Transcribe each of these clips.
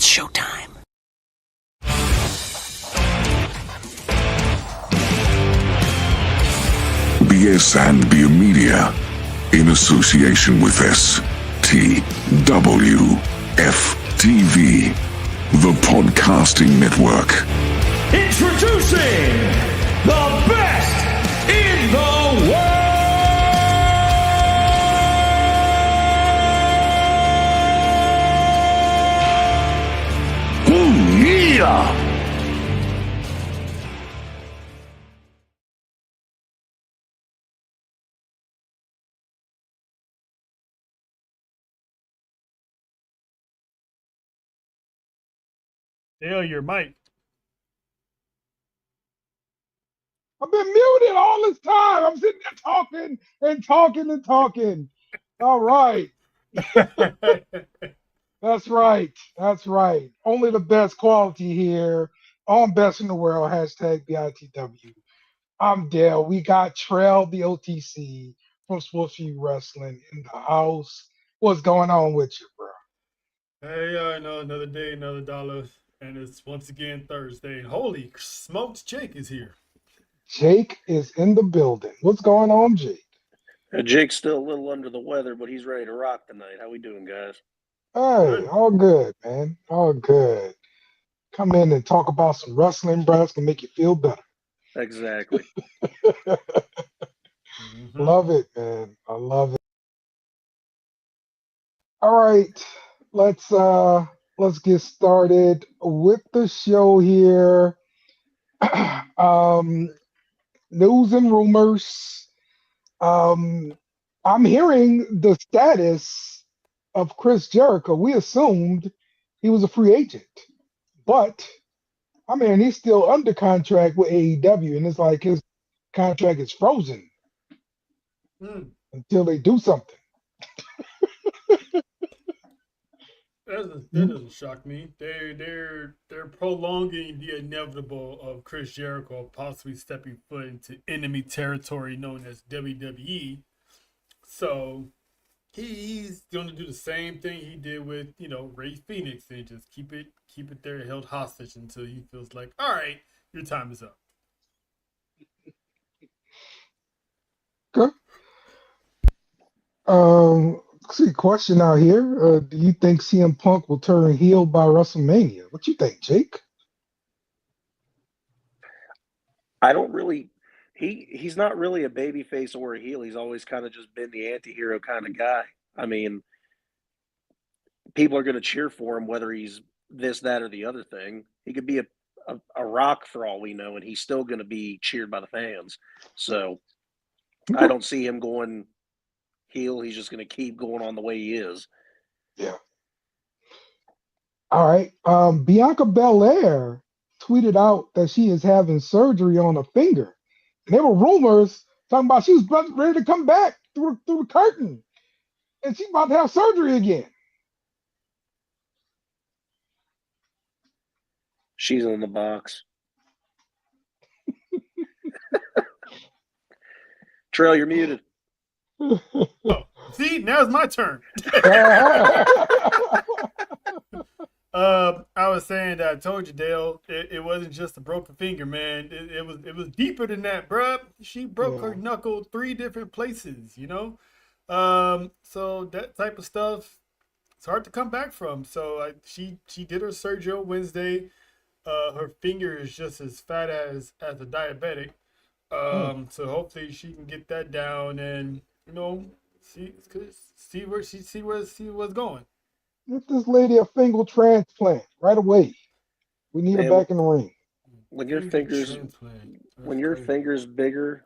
It's showtime. BS&B Media, in association with STWF TV, the podcasting network. Introducing the best in the world. Yeah! Dale, your mic. I've been muted all this time. I'm sitting there talking and talking and talking. All right. That's right. That's right. Only the best quality here on Best in the World, hashtag BITW. I'm Dale. We got Trey, the OTC from Swerve Wrestling in the house. What's going on with you, bro? Hey, I know another day, another dollar, and it's once again Thursday. Holy smokes, Jake is here. Jake is in the building. What's going on, Jake? Jake's still a little under the weather, but he's ready to rock tonight. How we doing, guys? Hey, all good, man. All good. Come in and talk about some wrestling, bro. It's gonna make you feel better. Exactly. Love it, man. I love it. All right, let's get started with the show here. News and rumors. I'm hearing the status of Chris Jericho. We assumed he was a free agent, but I mean, he's still under contract with AEW, and it's like his contract is frozen until they do something. That doesn't shock me. They're prolonging the inevitable of Chris Jericho possibly stepping foot into enemy territory known as WWE. So he's going to do the same thing he did with Ray Phoenix and just keep it there held hostage until he feels like, all right, your time is up. Okay. See, question out here. Do you think CM Punk will turn heel by WrestleMania? What you think, Jake? I don't really. He's not really a babyface or a heel. He's always kind of just been the anti-hero kind of guy. I mean, people are going to cheer for him whether he's this, that, or the other thing. He could be a rock for all we know, and he's still going to be cheered by the fans. So I don't see him going heel. He's just going to keep going on the way he is. Yeah. All right. Bianca Belair tweeted out that she is having surgery on a finger. And there were rumors talking about she was ready to come back through the curtain. And she's about to have surgery again. She's in the box. Trail, you're muted. Oh, see, now it's my turn. I was saying that I told you, Dale, it wasn't just a broken finger, man. It was deeper than that, bruh. She broke her knuckle 3 different places, So that type of stuff, it's hard to come back from. So she did her surgery on Wednesday. Her finger is just as fat as a diabetic. So hopefully she can get that down and see what's going. Get this lady a finger transplant right away. We need her back in the ring. When your finger's bigger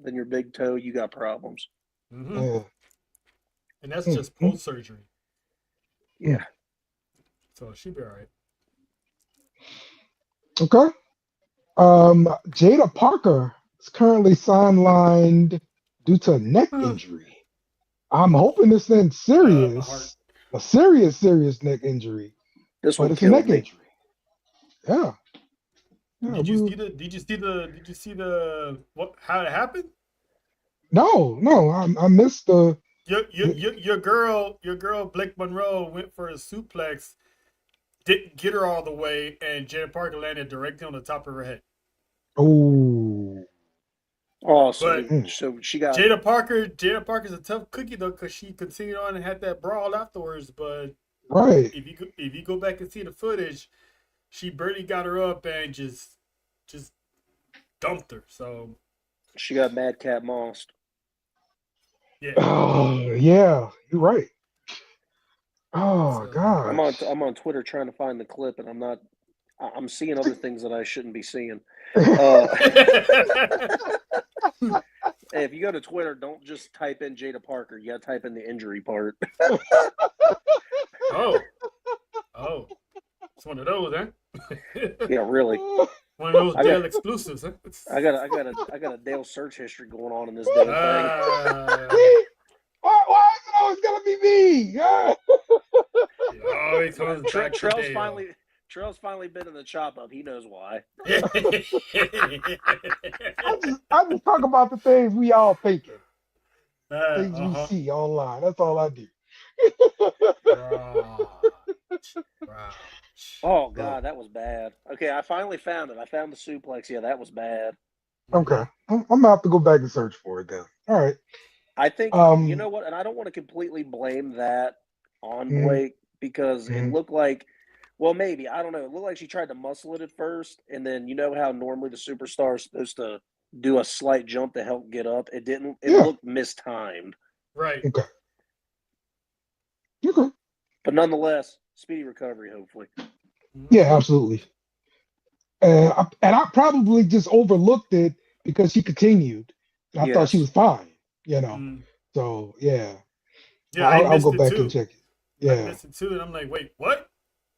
than your big toe, you got problems. Mm-hmm. Yeah. And that's just post surgery. Yeah. So she'll be all right. Okay. Jada Parker is currently sidelined due to a neck injury. I'm hoping this isn't serious. A serious neck injury. But it's a neck injury. Yeah. Did you see the how it happened? No, I missed the. Your girl Blake Monroe went for a suplex, didn't get her all the way, and Jada Parker landed directly on the top of her head. Oh. Oh, But so she got Jada Parker's a tough cookie though, because she continued on and had that brawl afterwards. But Right. if you go back and see the footage, she barely got her up and just dumped her. So she got Madcap Mossed. yeah. Oh, yeah. You're right. Oh, So, gosh. I'm on Twitter trying to find the clip, and I'm seeing other things that I shouldn't be seeing. Hey, if you go to Twitter, don't just type in Jada Parker. You got to type in the injury part. oh, it's one of those, huh? Yeah, really. One of those Dale exclusives, huh? I got a Dale search history going on in this damn thing. Why is it always gonna be me? Always comes back to Dale. Trail's finally been in the chop up. He knows why. I just talk about the things we all thinking. Things we see online. That's all I do. Oh God, that was bad. Okay, I finally found it. I found the suplex. Yeah, that was bad. Okay, I'm gonna have to go back and search for it then. All right. I think you know what, and I don't want to completely blame that on Blake because it looked like, well, maybe I don't know. It looked like she tried to muscle it at first, and then you know how normally the superstar is supposed to do a slight jump to help get up. It didn't. It looked mistimed. Right. Okay. But nonetheless, speedy recovery, hopefully. Yeah, absolutely. And I probably just overlooked it because she continued. And I thought she was fine, you know. So yeah, I'll go back and check it. Yeah, I missed it too, and I'm like, wait, what?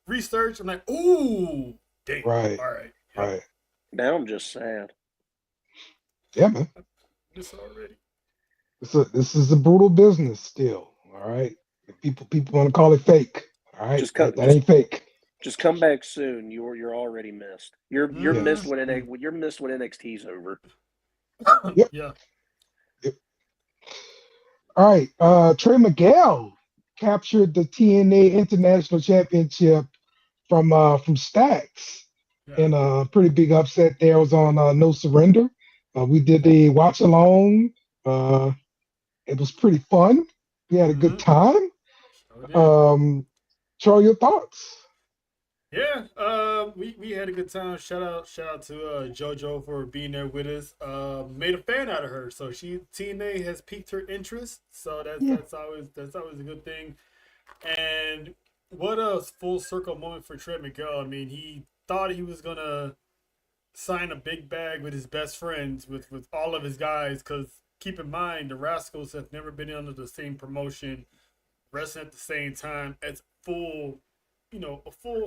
Research. I'm like, ooh, dang. Right. All right. Right. Now I'm just sad. Yeah, man. This already. This is a brutal business still. All right. People want to call it fake. All right. That ain't fake. Just come back soon. You're already missed. You're missed when NXT's over. Yep. Yeah. Yep. All right. Trey Miguel captured the TNA International Championship from Stacks in a pretty big upset. There was on No Surrender. We did a watch along. It was pretty fun. We had a good time. Troy, your thoughts? Yeah, we had a good time. Shout out to JoJo for being there with us. Made a fan out of her, so TNA has piqued her interest. So that's always a good thing. And what a full circle moment for Trey Miguel. I mean, he thought he was gonna sign a big bag with his best friends, with all of his guys. Because keep in mind, the Rascals have never been under the same promotion, wrestling at the same time as a full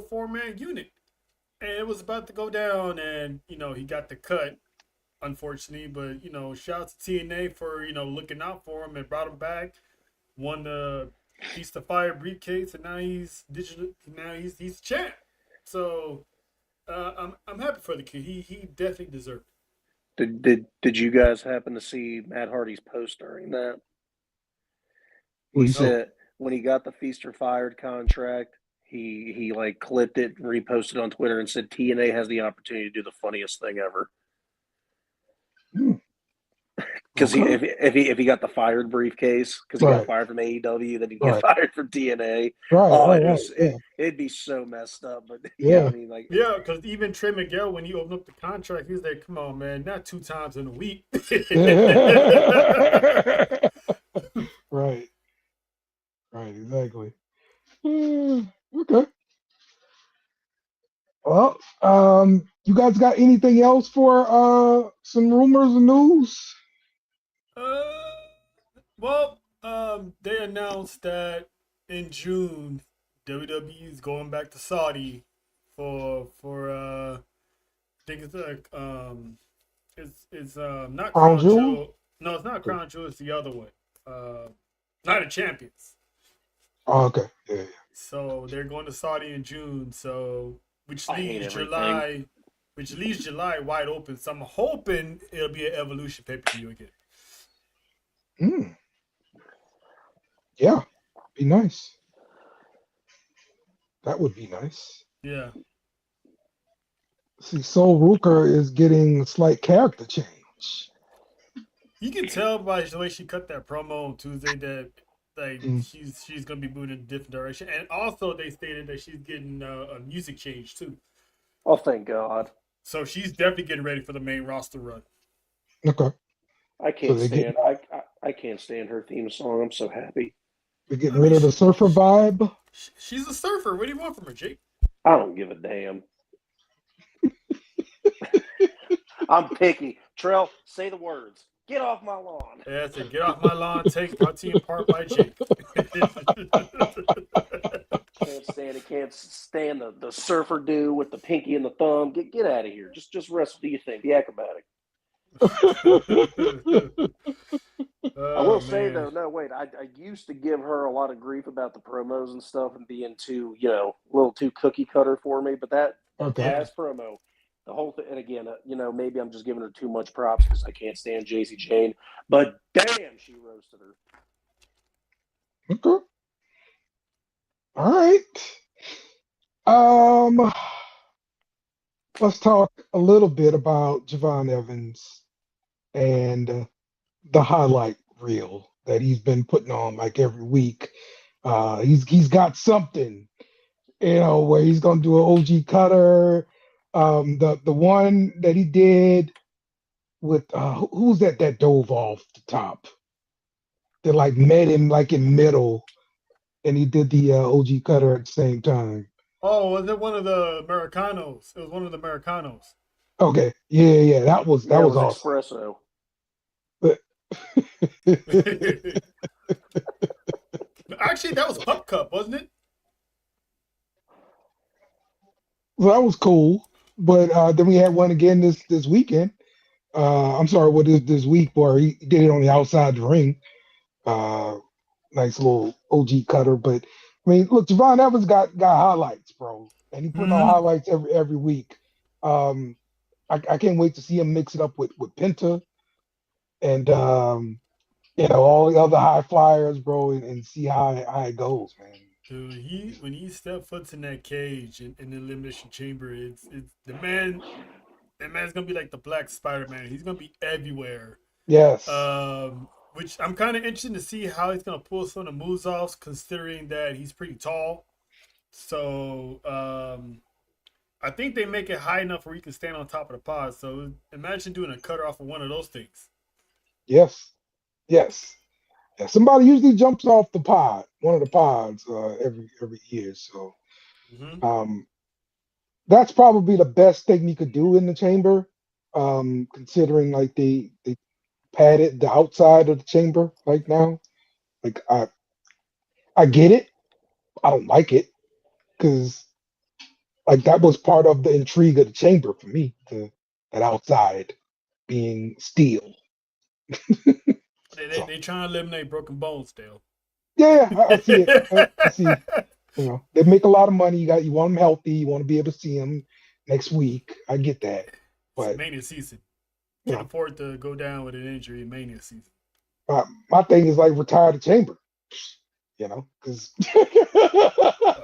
four-man unit. And it was about to go down, and, he got the cut, unfortunately. But, shout out to TNA for, looking out for him and brought him back. Won the Feast of Fire briefcase, and now he's champ. So, I'm happy for the kid. He definitely deserved it. Did you guys happen to see Matt Hardy's post during that? He said when he got the Feast or Fired contract, he like clipped it, reposted on Twitter, and said TNA has the opportunity to do the funniest thing ever. Because if he got the fired briefcase, because he got fired from AEW, then he get fired from TNA. It'd be so messed up. But because even Trey Miguel, when he opened up the contract, he was like, "Come on, man, not 2 times in a week." Right, exactly. Okay. Well, you guys got anything else for some rumors and news? They announced that in June, WWE is going back to Saudi for I think it's like it's not Crown Jewel. No, it's not Crown Jewel. It's the other one. Night of Champions. Oh, okay. Yeah. So they're going to Saudi in June. Which leaves July wide open. So I'm hoping it'll be an Evolution pay-per-view again. Yeah, be nice. That would be nice. Yeah. See, Sol Ruker is getting a slight character change. You can tell by the way she cut that promo on Tuesday that like Mm. she's gonna be moving in a different direction. And also they stated that she's getting a music change too. Oh, thank God. So she's definitely getting ready for the main roster run. Okay. I So can't they get stand. I can't stand her theme song. I'm so happy. they're getting I mean, rid of the surfer vibe. she's a surfer. What do you want from her, Jake? I don't give a damn. I'm picky. Trell, say the words. Get off my lawn. Yeah, to get off my lawn, take party in part by Jake. Can't stand it. Can't stand the surfer dude with the pinky and the thumb. Get out of here. Just rest. Do you think? Be acrobatic. I will say though, no, wait. I used to give her a lot of grief about the promos and stuff and being too, a little too cookie cutter for me. But that Okay. last promo, the whole thing, and again, maybe I'm just giving her too much props because I can't stand JC Jane. But damn, she roasted her. Okay. All right. Let's talk a little bit about Javon Evans and the highlight reel that he's been putting on like every week. He's got something, where he's gonna do an OG cutter. The one that he did with who's that dove off the top? That like met him like in middle, and he did the OG cutter at the same time. Oh, was it one of the Americanos? It was one of the Americanos. Okay, yeah, that was Yeah, it was awesome. espresso. But Actually, that was Pup Cup, wasn't it? so that was cool. But then we had one again this weekend. I'm sorry, what is this week where he did it on the outside the ring. Nice little OG cutter. But I mean, look, Javon Evans got highlights, bro, and he putting on highlights every week. I can't wait to see him mix it up with Penta and all the other high flyers, bro, and see how it goes, man. Dude, when he step foot in that cage in the Elimination Chamber, it's the man. That man's gonna be like the Black Spider-Man. He's gonna be everywhere. Yes. Which I'm kind of interested to see how he's gonna pull some of the moves off, considering that he's pretty tall. So I think they make it high enough where he can stand on top of the pod. So imagine doing a cutter off of one of those things. Yes. Yeah, somebody usually jumps off the pod, one of the pods, every year. So, that's probably the best thing you could do in the chamber, considering like they padded the outside of the chamber right now. Like I get it, I don't like it because like that was part of the intrigue of the chamber for me, that outside being steel. They trying to eliminate Broken Bones still. Yeah, I see it. I see. They make a lot of money. You want them healthy. You want to be able to see them next week. I get that, but it's Mania season. Can't afford to go down with an injury in Mania season. My thing is like retire the chamber, because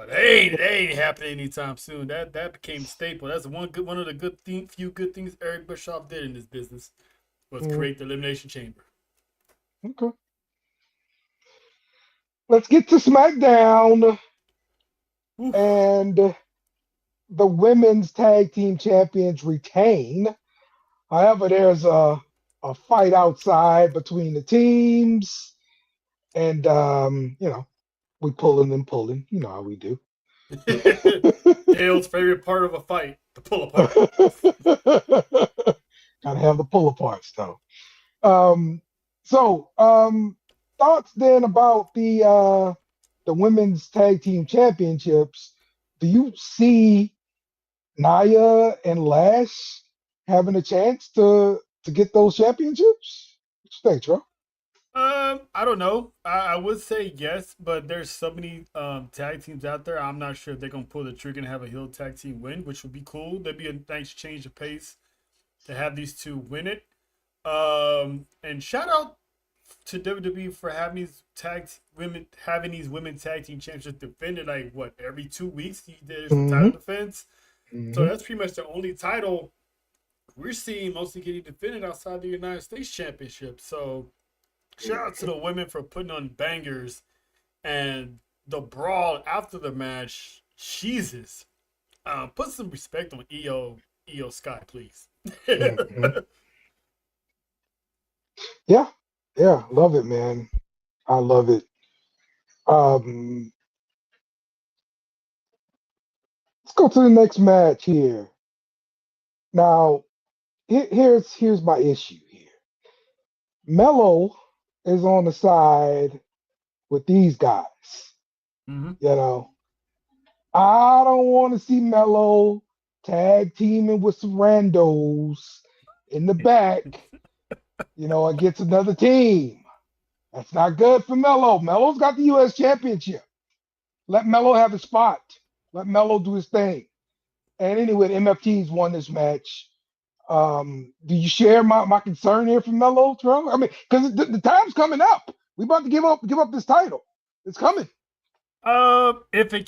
they ain't happening anytime soon. That became a staple. That's one of the few good things Eric Bischoff did in this business was create the Elimination Chamber. Okay. Let's get to SmackDown. Oof. And the women's tag team champions retain. However, there's a fight outside between the teams. And, we pulling and pulling. You know how we do. Dale's favorite part of a fight, the pull apart. Gotta have the pull aparts, though. Thoughts then about the women's tag team championships. Do you see Nia and Lash having a chance to get those championships? What you think, Trey? I don't know. I would say yes, but there's so many tag teams out there. I'm not sure if they're gonna pull the trigger and have a heel tag team win, which would be cool. That'd be a nice change of pace to have these two win it. And shout out to WWE for having these women tag team championships defended like what every 2 weeks. There's a title defense, so that's pretty much the only title we're seeing mostly getting defended outside the United States Championship. So shout out to the women for putting on bangers, and the brawl after the match. Jesus, put some respect on Io Sky, please. Yeah, yeah, love it, man. I love it. Let's go to the next match here. Now, here's my issue here. Mello is on the side with these guys. Mm-hmm. You know, I don't want to see Mello tag teaming with some randos in the back, against another team. That's not good for Mello. Mello's got the U.S. Championship. Let Mello have a spot. Let Mello do his thing. And anyway, the MFTs won this match. Do you share my concern here for Mello, Trey? I mean, because the time's coming up. We about to give up this title. It's coming. If it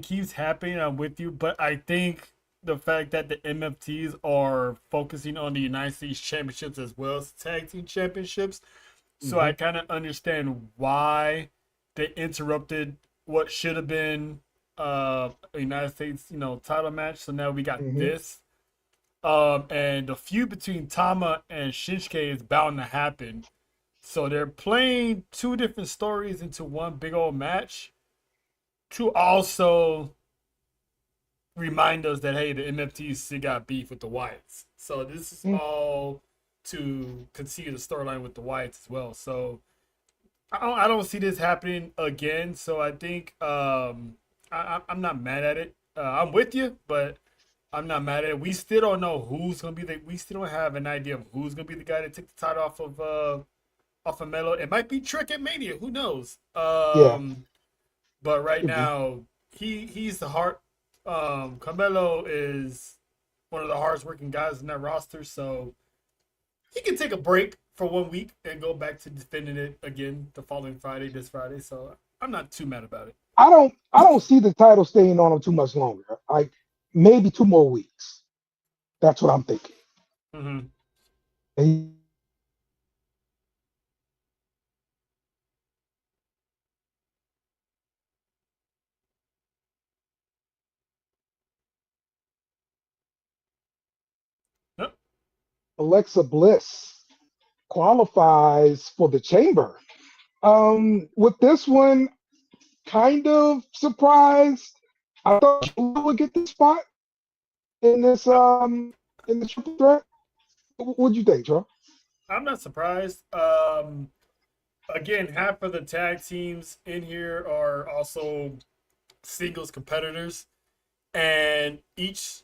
keeps happening, I'm with you. But I think the fact that the MFTs are focusing on the United States Championships as well as tag team championships, so I kind of understand why they interrupted what should have been a United States, title match. So now we got this. And the feud between Tama and Shinsuke is bound to happen. So they're playing two different stories into one big old match to also remind us that, hey, the MFTs still got beef with the Wyatts. So this is all to conceive the storyline with the Wyatts as well. So I don't see this happening again. So I think I'm not mad at it. I'm with you, but I'm not mad at it. We still don't know who's gonna be we still don't have an idea of who's gonna be the guy to take the title off of Melo. It might be Trick at Mania. Who knows? But right now he's the heart. Carmelo is one of the hardest working guys in that roster, so he can take a break for 1 week and go back to defending it again the following Friday, this Friday. So I'm not too mad about it. I don't see the title staying on him too much longer. Like maybe 2 more weeks. That's what I'm thinking. And Yep. Alexa Bliss qualifies for the Chamber. With this one, kind of surprised. I thought she would get the spot in this in the triple threat. What'd you think, Joe? I'm not surprised. Again, half of the tag teams in here are also singles competitors, and each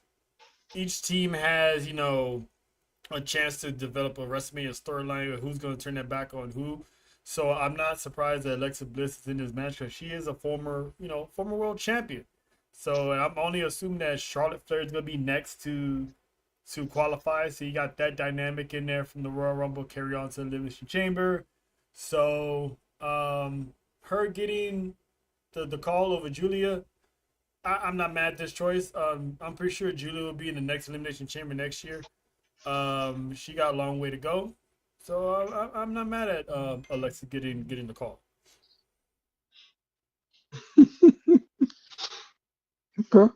team has a chance to develop a WrestleMania storyline of who's going to turn their back on who. So I'm not surprised that Alexa Bliss is in this match because she is a former world champion. So I'm only assuming that Charlotte Flair is going to be next to qualify. So you got that dynamic in there from the Royal Rumble carry on to the Elimination Chamber. So her getting the call over Julia, I'm not mad at this choice. I'm pretty sure Julia will be in the next Elimination Chamber next year. She got a long way to go. So I'm not mad at Alexa getting the call. Okay.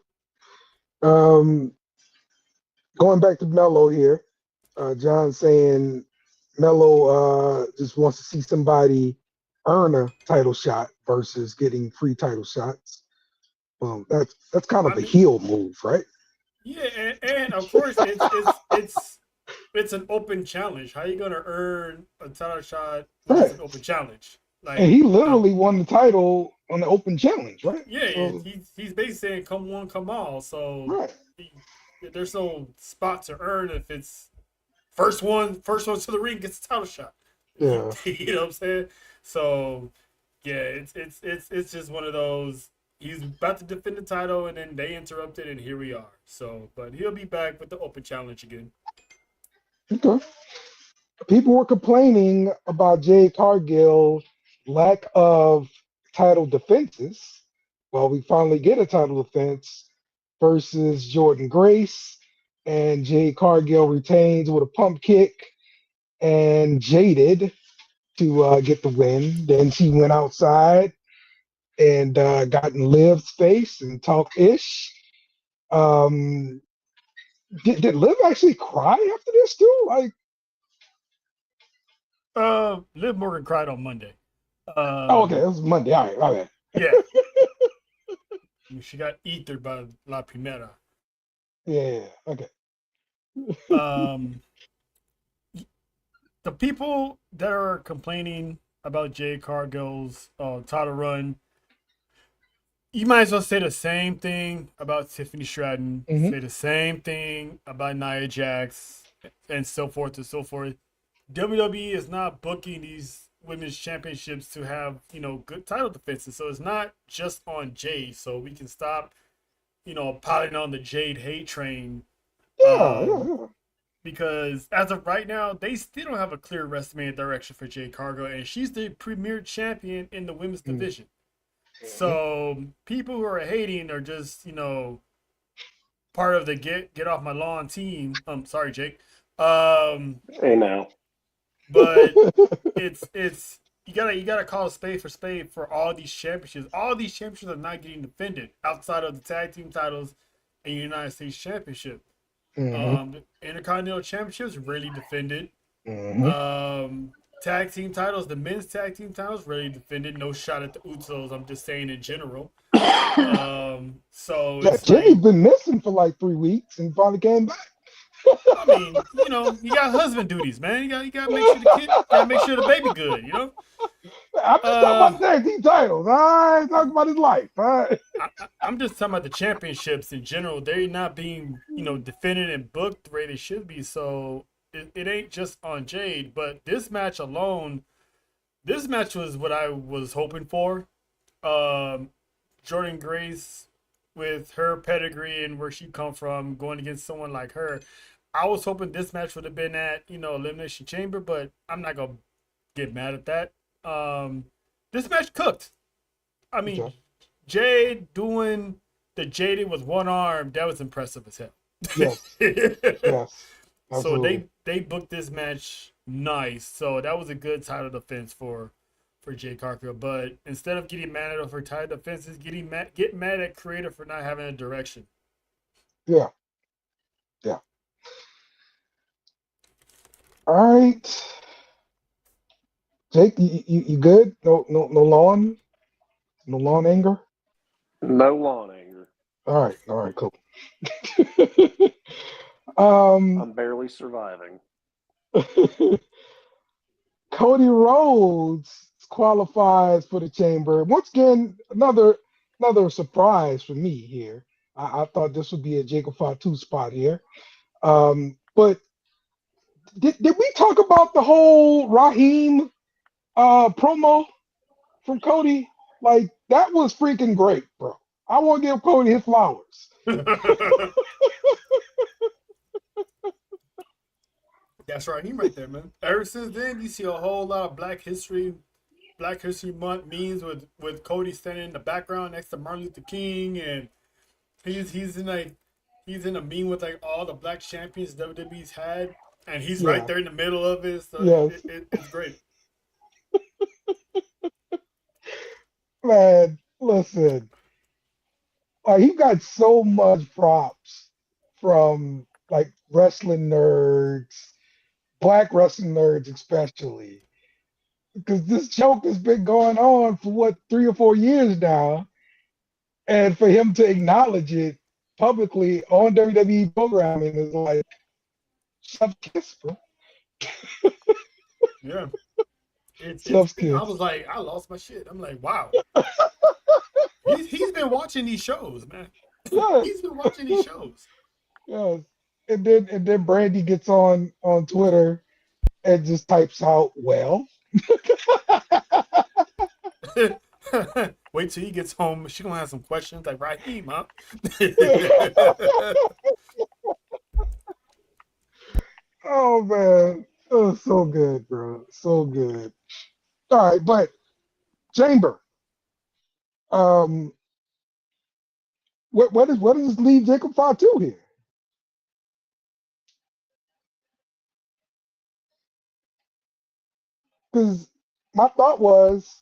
Going back to Mello here, John saying Mello just wants to see somebody earn a title shot versus getting free title shots. Well, that's kind of a heel move, right? Yeah, and of course it's an open challenge. How you gonna earn a title shot when it's an open challenge? Like, and he literally won the title on the open challenge, right? Yeah, so, he's basically saying come one, come all. So there's no spot to earn if it's first one to the ring gets a title shot. Yeah. You know what I'm saying? So yeah, it's just one of those. He's about to defend the title, and then they interrupted, and here we are. So, but he'll be back with the open challenge again. Okay. people were complaining about Jade Cargill's lack of title defenses. Well, we finally get a title defense versus Jordan Grace, and Jade Cargill retains with a pump kick and Jaded to get the win. Then she went outside and got in Liv's face and talked ish. Um, did Liv actually cry after this too? Like, Liv Morgan cried on Monday. oh, okay, it was Monday. All right, all right. Yeah. She got ethered by La Primera. Yeah, okay. The people that are complaining about Jade Cargill's title run, you might as well say the same thing about Tiffany Stratton, say the same thing about Nia Jax, and so forth and so forth. WWE is not booking these women's championships to have, good title defenses. So it's not just on Jade. So we can stop, piling on the Jade hate train. Yeah. Because as of right now, they still don't have a clear WrestleMania direction for Jade Cargill, and she's the premier champion in the women's division. So people who are hating are just, part of the get off my lawn team. Sorry, Jake. Hey now. But it's you gotta call a spade for all these championships. All these championships are not getting defended outside of the tag team titles and United States Championship. The Intercontinental Championships rarely defended. Tag team titles, the men's tag team titles rarely defended. No shot at the Usos. I'm just saying in general. So it's Jimmy's been missing for like 3 weeks and finally came back. I mean, you got husband duties, man. You got to make sure the kid, make sure the baby good. I'm just talking about tag team titles. I ain't talking about his life. All right? I'm just talking about the championships in general. They're not being, defended and booked the way they should be. So it ain't just on Jade, but this match alone, this match was what I was hoping for. Jordan Grace, with her pedigree and where she come from, going against someone like her, I was hoping this match would have been at, Elimination Chamber, but I'm not going to get mad at that. This match cooked. I mean, Jade doing the Jaded with one arm, that was impressive as hell. Yes. Yes. Absolutely. So they booked this match nice. So that was a good title defense for Jade Cargill. But instead of getting mad at her for title defenses, get mad at creator for not having a direction. Yeah. Yeah. All right. Jake, you good? No lawn? No lawn anger? No lawn anger. All right, cool. I'm barely surviving. Cody Rhodes qualifies for the Chamber. Once again, another surprise for me here. I thought this would be a Jacob Fatu spot here. But did we talk about the whole Raheem promo from Cody? Like, that was freaking great, bro. I want to give Cody his flowers. That's Raheem right there, man. Ever since then, you see a whole lot of Black History Month memes with Cody standing in the background next to Martin Luther King, and he's in a meme with like all the Black champions WWE's had, and he's right there in the middle of it. So yes. It's great. Man, listen. He got so much props from like wrestling nerds, Black wrestling nerds especially, because this joke has been going on for 3 or 4 years now, and for him to acknowledge it publicly on WWE programming is like, chef's kiss, bro. Yeah. I was like, I lost my shit. I'm like, wow. He's been watching these shows, man. Yeah. He's been watching these shows. Yes. And then Brandy gets on Twitter and just types out, well. Wait till he gets home. She gonna have some questions like Raheem, huh? Oh man. Oh, so good, bro. So good. All right, but Chamber. Um, what does leave Jacob Fatu here? Because my thought was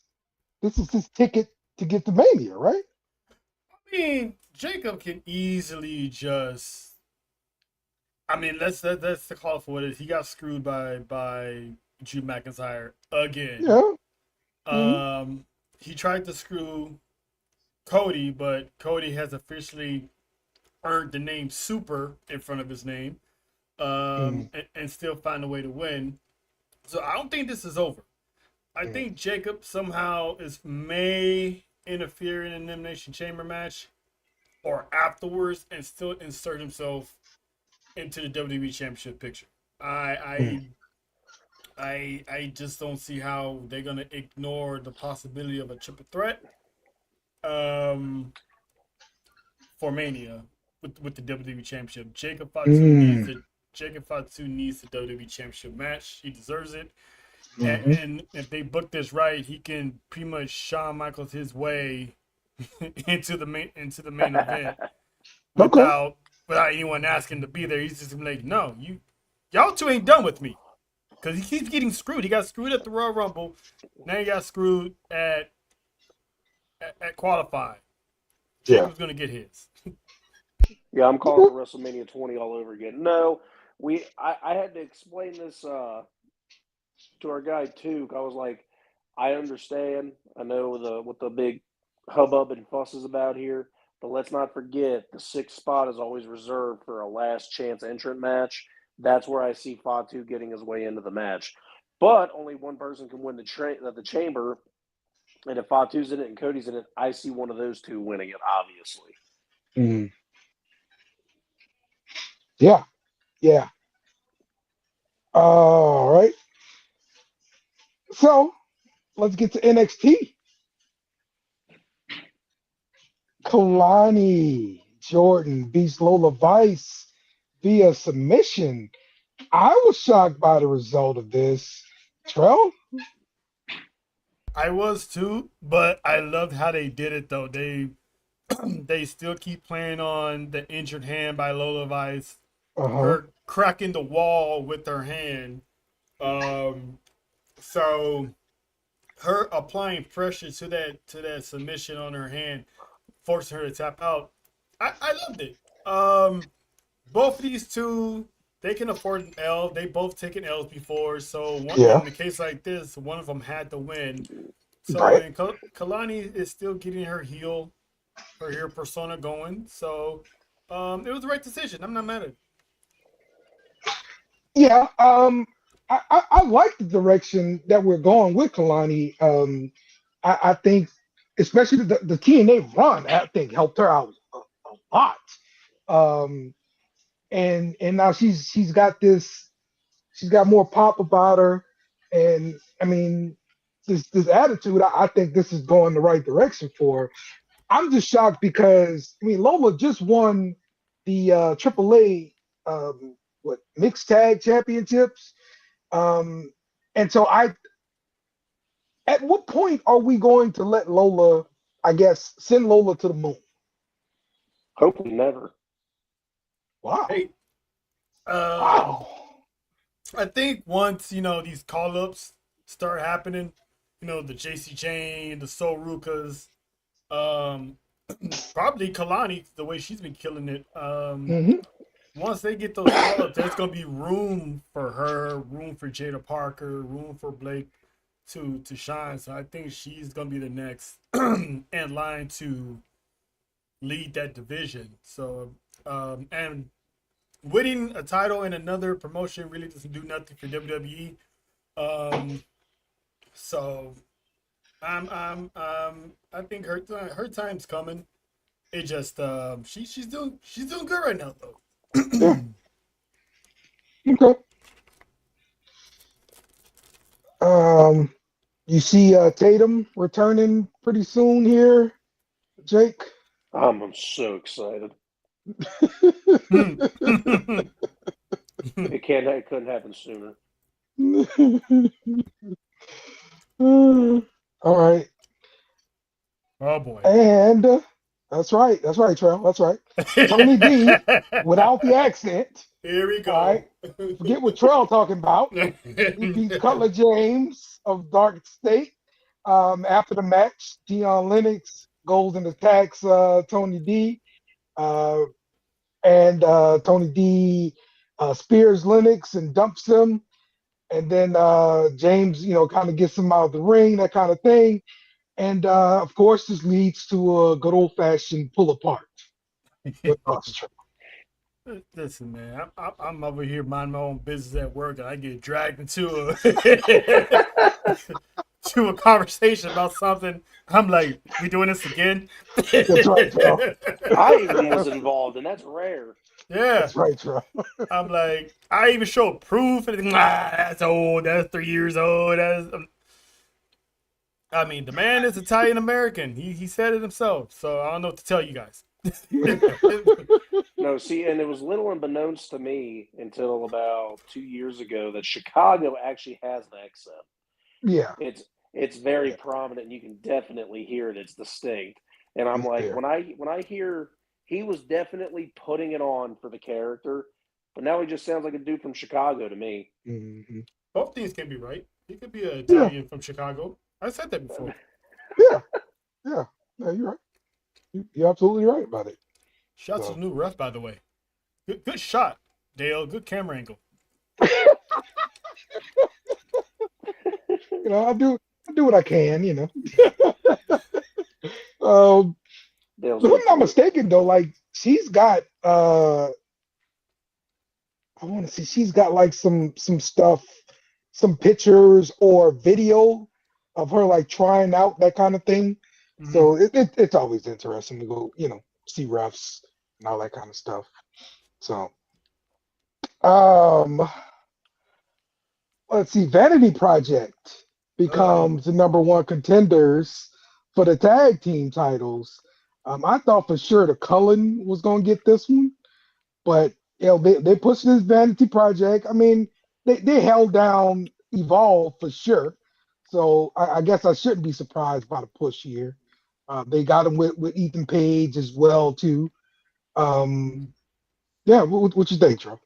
this is his ticket to get to Mania, right? I mean, Jacob can easily just. I mean, that's the call for what it is. He got screwed by Drew McIntyre again. Yeah. Mhm. He tried to screw Cody, but Cody has officially earned the name Super in front of his name, Mhm. and still find a way to win. So I don't think this is over. I Mhm. think Jacob somehow may interfere in an Elimination Chamber match or afterwards and still insert himself into the WWE Championship picture. I Mhm. I just don't see how they're gonna ignore the possibility of a triple threat um, for Mania with the WWE Championship. Mhm. Jacob Fatu needs the WWE Championship match. He deserves it. Mhm. And if they book this right, he can pretty much Shawn Michaels his way into the main event Okay. without anyone asking to be there. He's just gonna be like, no, y'all two ain't done with me because he keeps getting screwed. He got screwed at the Royal Rumble. Now he got screwed at qualifying. Yeah. Jacob's gonna get his. Yeah, I'm calling Okay. for WrestleMania 20 all over again. No, I had to explain this to our guy too. I was like, I understand. I know what the big hubbub and fuss is about here, but let's not forget the sixth spot is always reserved for a last chance entrant match. That's where I see Fatu getting his way into the match. But only one person can win the chamber, and if Fatu's in it and Cody's in it, I see one of those two winning it. Obviously, Mhm. Yeah. Yeah. All right. So let's get to NXT. Kalani Jordan beats Lola Vice via submission. I was shocked by the result of this. Trell? I was too, but I loved how they did it though. They still keep playing on the injured hand by Lola Vice, Uh-huh. her cracking the wall with her hand. Um, so her applying pressure to that submission on her hand, forcing her to tap out. I loved it. Both of these two, they can afford an L. They both taken L's before, so Yeah. in a case like this, one of them had to win. So Right. and Kalani is still getting her heel persona going. So it was the right decision. I'm not mad at it. Yeah. I like the direction that we're going with Kalani. I think especially the TNA run, I think helped her out a lot. Um, and now she's got more pop about her, and I mean this attitude. I think this is going the right direction for her. I'm just shocked because I mean Lola just won the AAA mixed tag championships, um, and so I at what point are we going to let Lola, I guess, send Lola to the moon? hopefully never. Wow, Hey, um, wow, I think once these call ups start happening, the JC Jane, the Soul Rukas, um, probably Kalani, the way she's been killing it. hmm Once they get those call ups, there's gonna be room for her, room for Jada Parker, room for Blake to shine. So I think she's gonna be the next in line to lead that division. So and winning a title in another promotion really doesn't do nothing for WWE. Um, so I think her time's coming. It just she's doing good right now yeah, though. okay. Um, you see Tatum returning pretty soon here, Jake. I'm so excited. It couldn't happen sooner. All right. Oh boy. And that's right. That's right, Trell. That's right. Tony D without the accent. Here we All go. right. Forget what Trell talking about. He beats Cutler James of Dark State. After the match, Dion Lennox goes and attacks Tony D. And Tony D spears Lennox and dumps him. And then James, kind of gets him out of the ring, that kind of thing. And of course, this leads to a good old fashioned pull apart with us. Listen, man, I'm over here minding my own business at work, and I get dragged into to a conversation about something. I'm like, we doing this again? That's right, Joe. I even was involved, and that's rare. Yeah. That's right, Joe. I'm like, I even show proof, and that's old. That's 3 years old. I mean, the man is Italian American. He said it himself, so I don't know what to tell you guys. No, see, and it was little unbeknownst to me until about 2 years ago that Chicago actually has an accent. Yeah. It's very prominent, and you can definitely hear it. It's distinct. And I'm like, when I hear he was definitely putting it on for the character, but now he just sounds like a dude from Chicago to me. Mm-hmm. Both things can be right. He could be an Italian from Chicago. I said that before. Yeah, you're right. You're absolutely right about it. Shots of new ref, by the way. Good shot, Dale. Good camera angle. I do what I can. If I'm not mistaken, though, like she's got I want to see, she's got like some stuff, some pictures or video of her like trying out that kind of thing. Mm-hmm. So it's always interesting to go, see refs and all that kind of stuff. So, let's see, Vanity Project becomes the number one contenders for the tag team titles. I thought for sure the Cullen was going to get this one, but they pushed this Vanity Project. I mean, they held down Evolve for sure. So I guess I shouldn't be surprised by the push here. They got him with Ethan Page as well too. Yeah, what you think, Trump?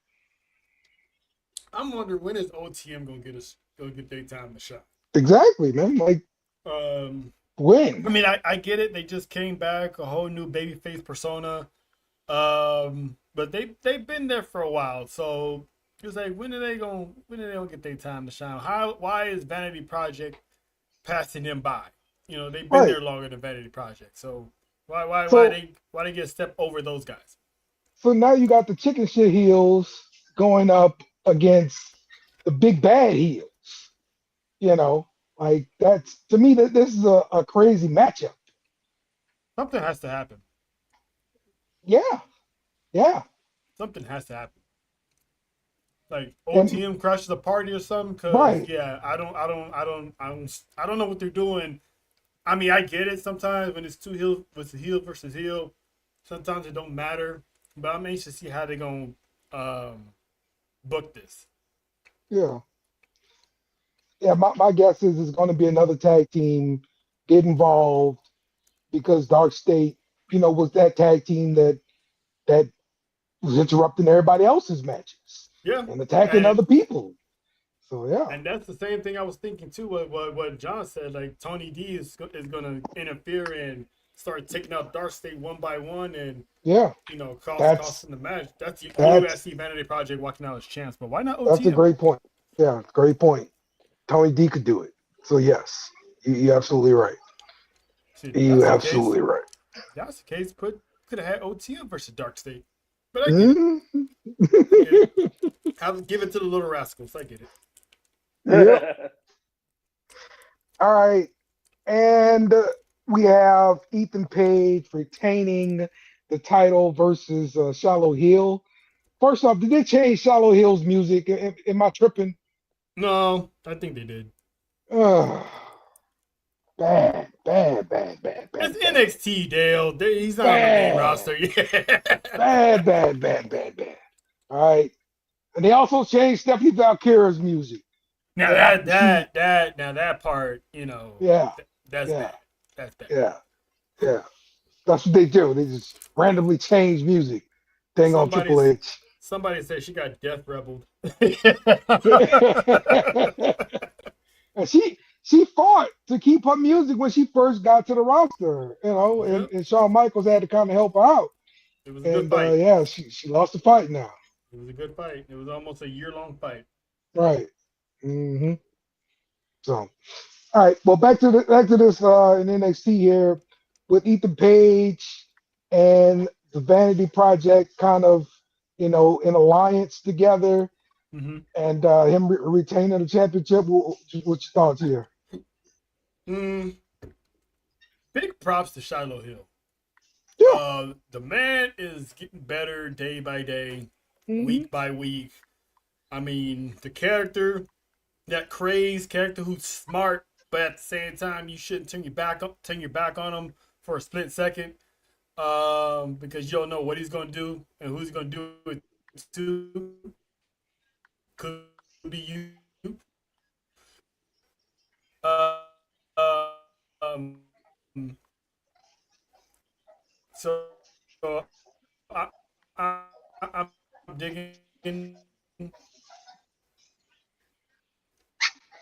I'm wondering when is OTM gonna get their time to shine. Exactly, man. Like, when? I mean, I get it. They just came back, a whole new babyface persona. But they've been there for a while, so it's like when are they gonna get their time to shine? Why is Vanity Project passing them by? They've been there longer than Vanity Project, so why they get a step over those guys? So now you got the chicken shit heels going up against the big bad heels. Like that's, to me, this is a crazy matchup. Something has to happen. Yeah. Something has to happen. Like OTM crashes a party or something. Cause I don't know what they're doing. I mean, I get it sometimes when it's two heel versus heel. Sometimes it don't matter, but I'm anxious to see how they're gonna book this. Yeah. My guess is it's going to be another tag team get involved because Dark State, was that tag team that was interrupting everybody else's matches. Yeah. And attacking other people. So, yeah. And that's the same thing I was thinking, too, what John said. Like, Tony D is going to interfere and start taking out Dark State one by one and, costing the match. That's the only way I see Vanity Project walking out as chance. But why not OTM? That's a great point. Yeah, great point. Tony D could do it. So, yes, you're absolutely right. You're absolutely right. If that's the case, could have had OTM versus Dark State. But I get it. I'll give it to the Little Rascals. I get it. Yeah. All right. And we have Ethan Page retaining the title versus Shallow Hill. First off, did they change Shallow Hill's music? Am I tripping? No, I think they did. Bad. It's NXT, Dale. He's not on the main roster yet. Bad. All right. And they also changed Stephanie Valkyra's music. Now that part, Yeah, that's yeah, bad. That's bad. yeah. That's what they do. They just randomly change music. Dang on Triple H. Somebody said she got death rebelled. And she fought to keep her music when she first got to the roster, Yep. and Shawn Michaels had to kind of help her out. It was a good fight. Yeah, she lost the fight now. It was a good fight. It was almost a year-long fight. Right. Mm-hmm. So, all right. Well, back to this in NXT here with Ethan Page and the Vanity Project kind of, in alliance together, Mm-hmm. and him retaining the championship. What's your thoughts here? Big props to Shiloh Hill. Yeah. The man is getting better day by day, Mm-hmm. week by week. I mean, the character, that crazed character who's smart, but at the same time, you shouldn't turn your back on him for a split second, because you don't know what he's gonna do and who he's gonna do it to. Could be you. Um. So I'm digging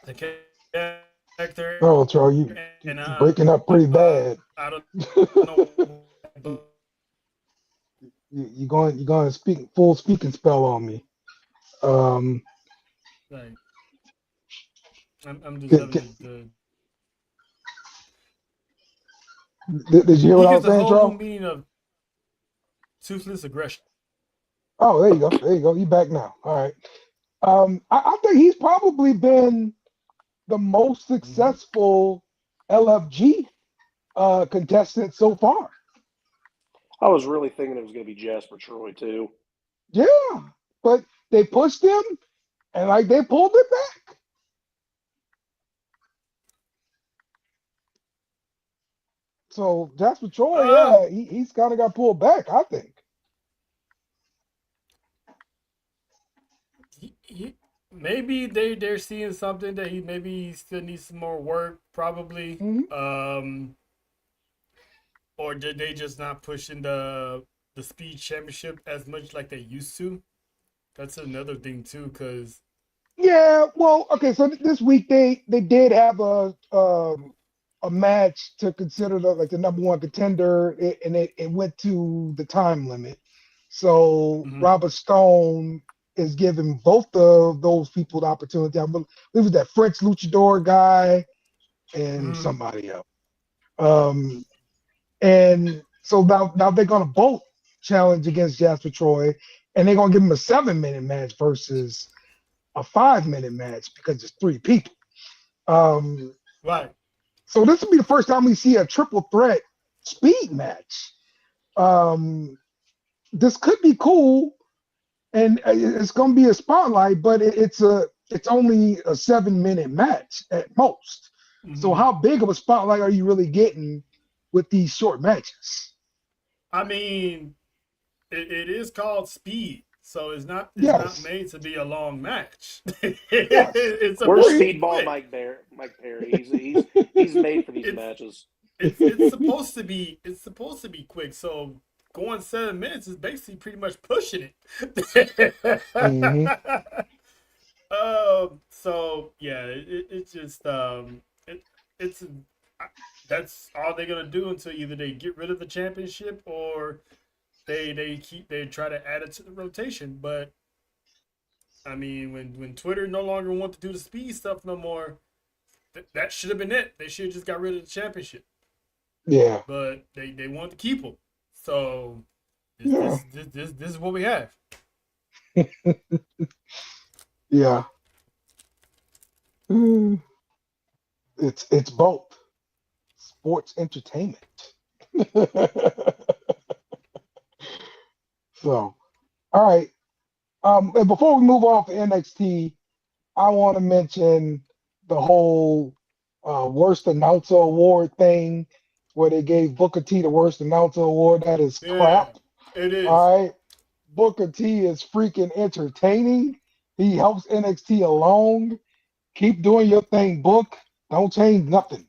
the character. Oh, Troy, you breaking up pretty bad. I don't know. You're going to speak full speaking spell on me. Like, I'm just having Did you hear what I was saying, the whole Troy? meaning of toothless aggression. Oh, there you go. There you go. You back now. All right. I think he's probably been the most successful LFG contestant so far. I was really thinking it was going to be Jasper Troy too. Yeah, but they pushed him, and they pulled it back. So Jasper Troy, he's kind of got pulled back, I think. Maybe they're seeing something that he still needs some more work, probably. Mm-hmm. Or did they just not pushing the speed championship as much like they used to? That's another thing too, because yeah, well, okay, so this week they did have a match to consider the number one contender, and it went to the time limit. So Robert Stone is giving both of those people the opportunity. I believe it was that French luchador guy and somebody else. And so now they're gonna both challenge against Jasper Troy, and they're gonna give him a 7-minute match versus a 5-minute match because it's 3 people. Right. So this will be the first time we see a triple threat speed match. This could be cool, and it's going to be a spotlight, but it's only a 7-minute match at most. So how big of a spotlight are you really getting with these short matches? I mean, it is called speed, so it's not made to be a long match. Yes. Where's Speedball Mike Perry? He's made for these matches. It's supposed to be quick. So going 7 minutes is basically pretty much pushing it. So yeah, it's just that's all they're gonna do until either they get rid of the championship or they try to add it to the rotation. But I mean, when Twitter no longer want to do the speed stuff no more, that should have been it. They should have just got rid of the championship. Yeah. But they want to keep them. So this is what we have. Yeah. It's both sports entertainment. So, all right. And before we move on to NXT, I want to mention the whole worst announcer award thing, where they gave Booker T the worst announcer award. That is crap. It is. All right. Booker T is freaking entertaining. He helps NXT along. Keep doing your thing, Book. Don't change nothing.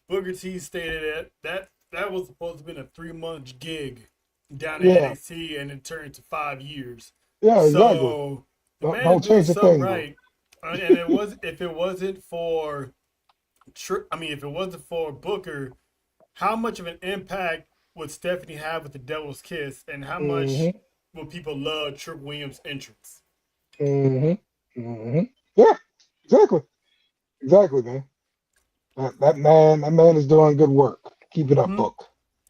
Booker T stated that was supposed to be a 3-month gig down in Yeah, NXT, and it turned to 5 years. yeah, exactly. So the man is Don't doing change the something thing, though. right. And it was if it wasn't for Booker, how much of an impact would Stephanie have with the Devil's Kiss, and how much Mm-hmm. will people love Trick Williams' entrance? Mm-hmm. Mm-hmm. Yeah, exactly. Exactly, man. That man is doing good work. Keep it up, Mm-hmm. Book.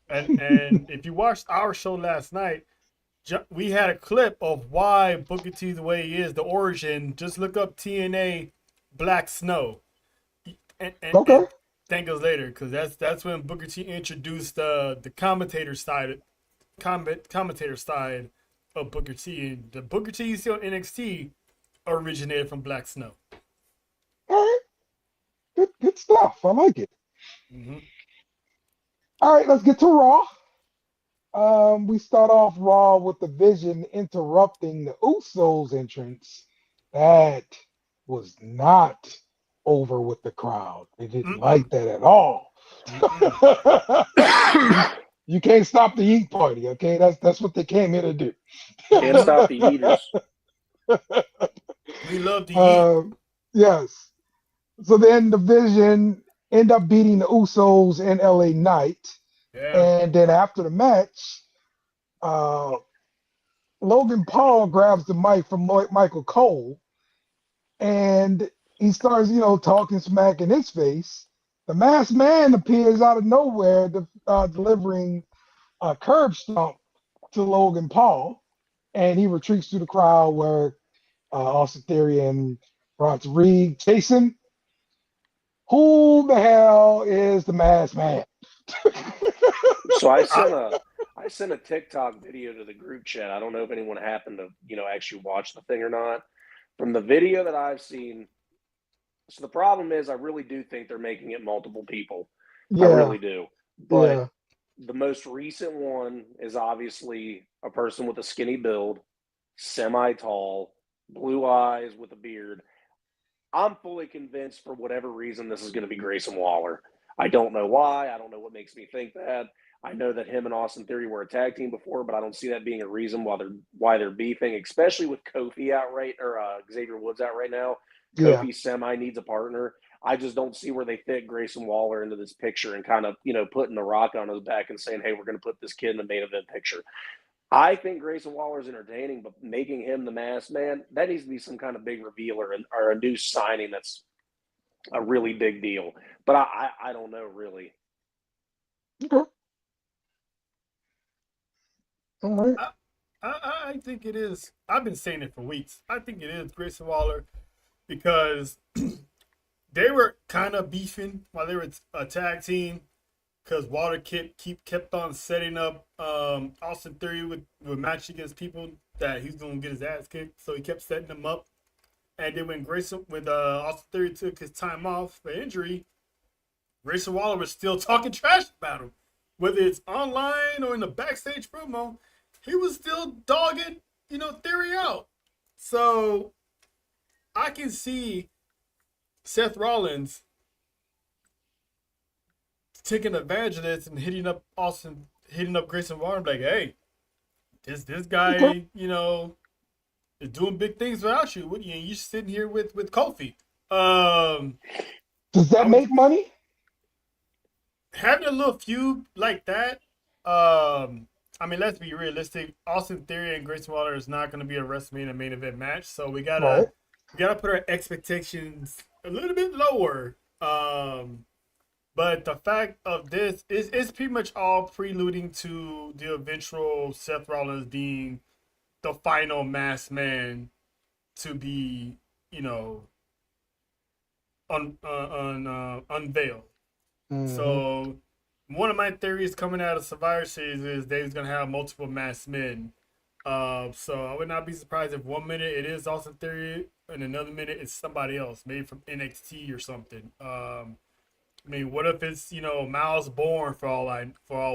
And if you watched our show last night, we had a clip of why Booker T the way he is, the origin. Just look up TNA Black Snow, and Okay. thank us later, because that's when Booker T introduced the commentator side of Booker T, and the Booker T you see on NXT originated from Black Snow. All right. Good stuff. I like it. Mm-hmm. All right, let's get to Raw. We start off Raw with the Vision interrupting the Usos entrance. That was not over with the crowd. They didn't like that at all. You can't stop the eat party, okay? That's what they came here to do. Can't stop the eaters. We love to eat. Yes. So then the Vision end up beating the Usos and LA Knight. Yeah. And then after the match, Logan Paul grabs the mic from Michael Cole and he starts, talking smack in his face. The masked man appears out of nowhere, delivering a curb stomp to Logan Paul, and he retreats through the crowd where Austin Theory and Bronson Reed chase him. Who the hell is the masked man? So I sent a TikTok video to the group chat. I don't know if anyone happened to, actually watch the thing or not. From the video that I've seen, so the problem is I really do think they're making it multiple people. Yeah. I really do. But Yeah. the most recent one is obviously a person with a skinny build, semi-tall, blue eyes with a beard. I'm fully convinced for whatever reason this is going to be Grayson Waller. I don't know why. I don't know what makes me think that. I know that him and Austin Theory were a tag team before, but I don't see that being a reason why they're beefing, especially with Kofi out right or Xavier Woods out right now. Yeah. Kofi semi needs a partner. I just don't see where they fit Grayson Waller into this picture and kind of, putting the rock on his back and saying, hey, we're going to put this kid in the main event picture. I think Grayson Waller is entertaining, but making him the masked man, that needs to be some kind of big reveal or a new signing that's a really big deal. But I don't know, really. Okay. All right. I think it is. I've been saying it for weeks. I think it is Grayson Waller because they were kind of beefing while they were a tag team because Waller kept on setting up Austin Theory with match against people that he's going to get his ass kicked. So he kept setting them up. And then when Austin Theory took his time off for injury, Grayson Waller was still talking trash about him. Whether it's online or in the backstage promo, he was still dogging, Theory out. So I can see Seth Rollins taking advantage of this and hitting up Grayson Waller, like, hey, this guy, is doing big things without you. You're sitting here with Kofi. Does that make money? Having a little feud like that, let's be realistic. Austin Theory and Grayson Waller is not going to be a WrestleMania main event match, so we gotta put our expectations a little bit lower. But the fact of this is pretty much all preluding to the eventual Seth Rollins being the final masked man to be, unveiled. Mm-hmm. So one of my theories coming out of Survivor Series is Dave's gonna have multiple masked men. So I would not be surprised if 1 minute it is Austin Theory and another minute it's somebody else, maybe from NXT or something. What if it's Miles Bourne for all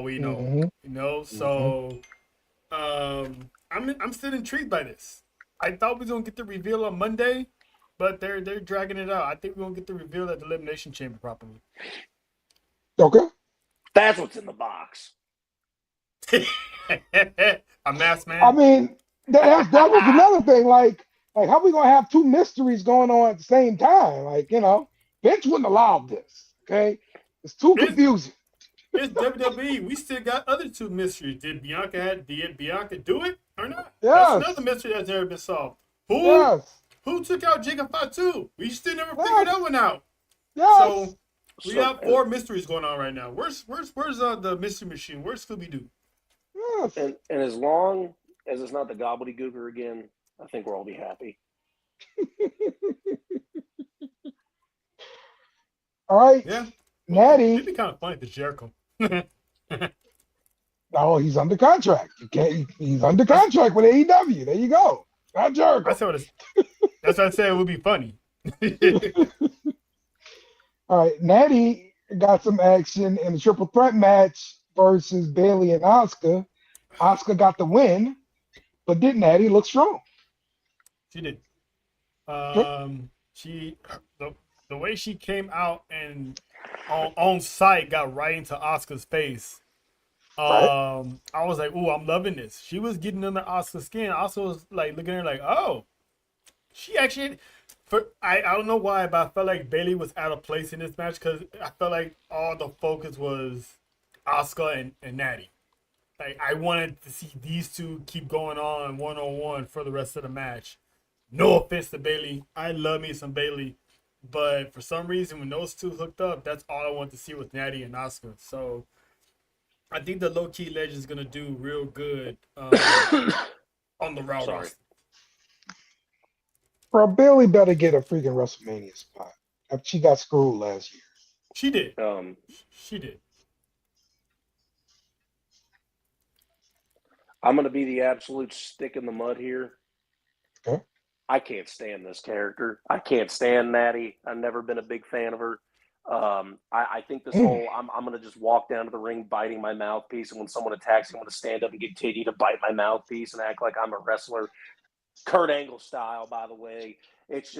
we know? Mm-hmm. So I'm still intrigued by this. I thought we was gonna get the reveal on Monday, but they're dragging it out. I think we won't get the reveal at the Elimination Chamber properly. Okay. That's what's in the box. A masked man. I mean, that was another thing. Like how we gonna have two mysteries going on at the same time? Like, Vince wouldn't allow this. Okay, it's too confusing. It's WWE. We still got other two mysteries. Did Bianca do it or not? Yes. That's another mystery that's never been solved. Who took out Jacob Fatu? We still never figured that one out. Yes. So we got 4 mysteries going on right now. Where's the mystery machine? Where's Scooby Doo? Yes. And as long as it's not the gobbledygooker again, I think we'll all be happy. All right. Yeah. Natty. It'd be kind of funny to Jericho. Oh, he's under contract. He's under contract with AEW. There you go. Not Jericho. That's what I said. It would be funny. All right. Natty got some action in the triple threat match versus Bayley and Asuka. Asuka got the win, but did Natty look strong? She did. The way she came out and on site got right into Asuka's face. Right. I was like, "Ooh, I'm loving this." She was getting under Asuka's skin. Also was like looking at her like, "Oh, she actually." I don't know why, but I felt like Bayley was out of place in this match because I felt like all the focus was Asuka and Natty. Like I wanted to see these two keep going on 1-on-1 for the rest of the match. No offense to Bayley, I love me some Bayley, but for some reason when those two hooked up, that's all I wanted to see with Natty and Asuka. So I think the low key legend is gonna do real good on the Raw roster. Bro, Bayley better get a freaking WrestleMania spot. She got screwed last year. She did. She did. I'm going to be the absolute stick in the mud here. Okay. I can't stand this character. I can't stand Natty. I've never been a big fan of her. I think this whole I'm going to just walk down to the ring biting my mouthpiece, and when someone attacks me, I'm going to stand up and continue to bite my mouthpiece and act like I'm a wrestler. Kurt Angle style, by the way. It's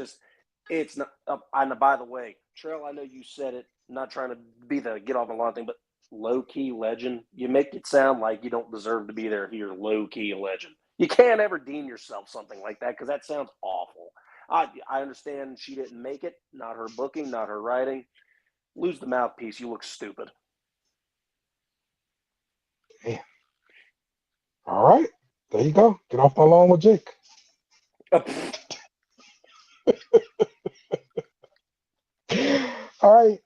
not. And by the way, Trell, I know you said it. I'm not trying to be the get off the lawn thing, but low key legend. You make it sound like you don't deserve to be there if you're low key a legend. You can't ever deem yourself something like that because that sounds awful. I understand she didn't make it. Not her booking, not her writing. Lose the mouthpiece. You look stupid. Damn. All right. There you go. Get off my lawn with Jake. All right.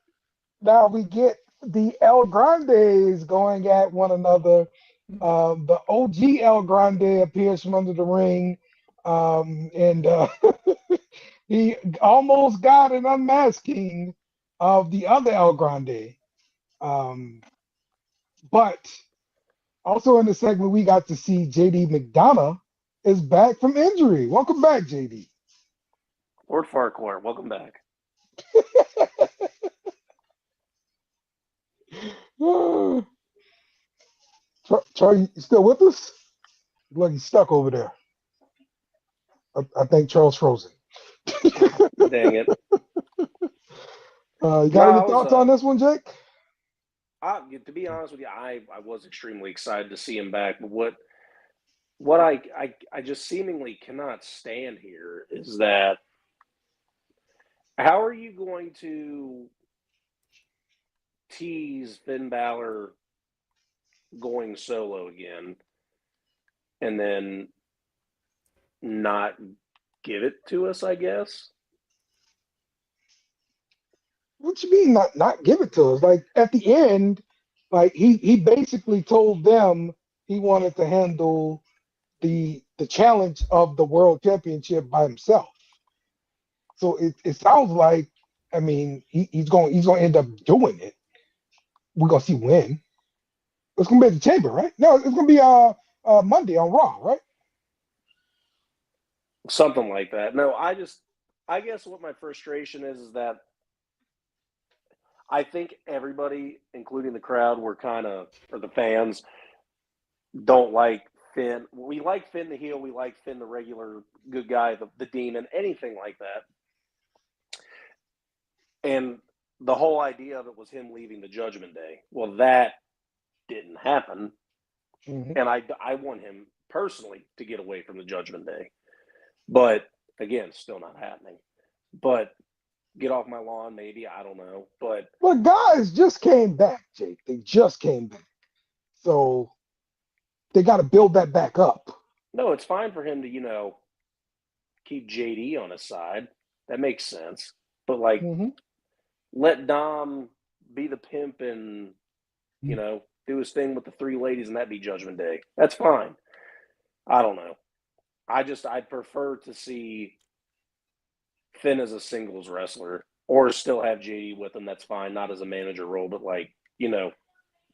Now we get the El Grandes going at one another. The OG El Grande appears from under the ring. And he almost got an unmasking of the other El Grande. But also in the segment, we got to see JD McDonough is back from injury. Welcome back, JD. Lord Farquhar, welcome back. Charlie, you still with us? Look like he's stuck over there. I think Charles frozen. Dang it. You got any thoughts on this one, Jake? To be honest with you, I was extremely excited to see him back. But what I just seemingly cannot stand here is that how are you going to tease Finn Balor going solo again and then not give it to us, I guess? What you mean not give it to us? Like at the end, like he basically told them he wanted to handle the challenge of the world championship by himself. So it sounds like, I mean, he's going to end up doing it. We're going to see when. It's going to be at the Chamber, right? No, it's going to be Monday on Raw, right? Something like that. No, I guess what my frustration is that I think everybody, including the crowd, or the fans, don't like Finn. We like Finn the heel. We like Finn the regular good guy, the demon, anything like that. And the whole idea of it was him leaving the Judgment Day. Well, that didn't happen. Mhm. And I want him personally to get away from the Judgment Day. But again, still not happening. But get off my lawn, maybe. I don't know. But But guys just came back, Jake. They just came back. So they got to build that back up. no, it's fine for him to, keep JD on his side. That makes sense. But like, Mm-hmm. let Dom be the pimp and, do his thing with the three ladies and that be Judgment Day. That's fine. I don't know. I'd prefer to see Finn as a singles wrestler or still have JD with him. That's fine. Not as a manager role, but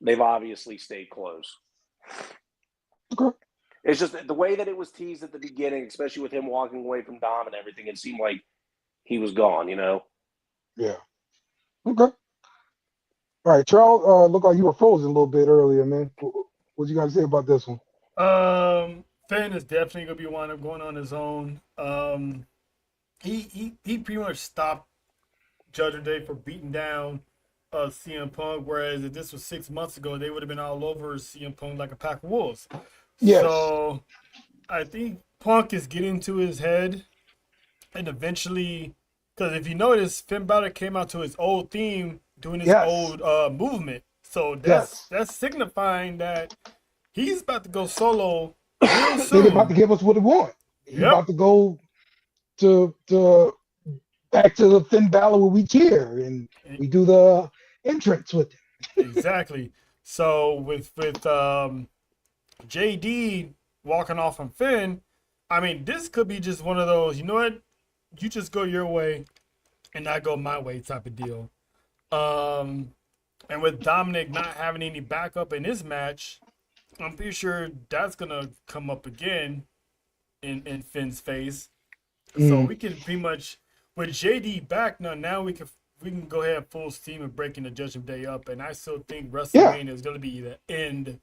they've obviously stayed close. Okay. It's just the way that it was teased at the beginning, especially with him walking away from Dom and everything, it seemed like he was gone, Yeah. Okay. All right, Charles. Look like you were frozen a little bit earlier, man. What you got to say about this one? Finn is definitely gonna be one of going on his own. He pretty much stopped Judgment Day for beating down CM Punk, whereas if this was 6 months ago, they would have been all over CM Punk like a pack of wolves. Yes. So I think Punk is getting to his head, and eventually, because if you notice, Finn Balor came out to his old theme, doing his Yes. old movement. So Yes. that's signifying that he's about to go solo real They're soon. about to give us what we want. He's Yep. about to go to back to the Finn Balor where we cheer and we do the entrance with him. Exactly. So with JD walking off from Finn, I mean, this could be just one of those, you know what? You just go your way and I go my way type of deal. And with Dominic not having any backup in his match, I'm pretty sure that's gonna come up again in Finn's face. So we can pretty much, with JD back now we can go ahead full steam and breaking the Judgment Day up, and I still think WrestleMania is gonna be the end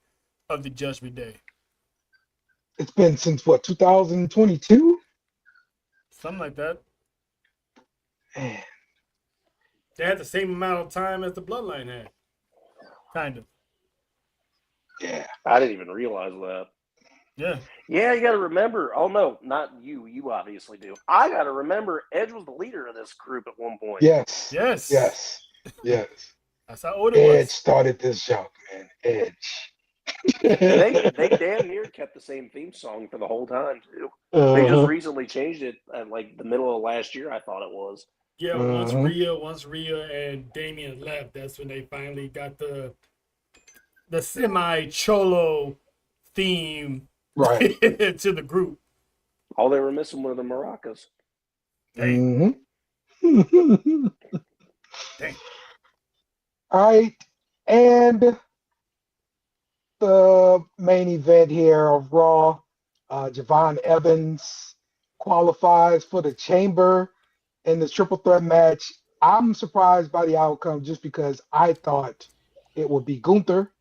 of the Judgment Day. It's been since what, 2022? Something like that. Man. They had the same amount of time as the Bloodline had. Kind of. Yeah. I didn't even realize that. Yeah. Yeah, you got to remember. Oh, no, not you. You obviously do. I got to remember Edge was the leader of this group at one point. Yes. Yes. Yes. Yes. That's how old it Edge was. started this junk, man. Edge. They damn near kept the same theme song for the whole time, too. They just recently changed it at like the middle of last year, I thought it was. Yeah, once Rhea and Damian left, that's when they finally got the semi-cholo theme Right. to the group. All they were missing were the maracas. Dang. Dang. All right. And the main event here of Raw, Javon Evans qualifies for the Chamber in this triple threat match. I'm surprised by the outcome just because I thought it would be Gunther.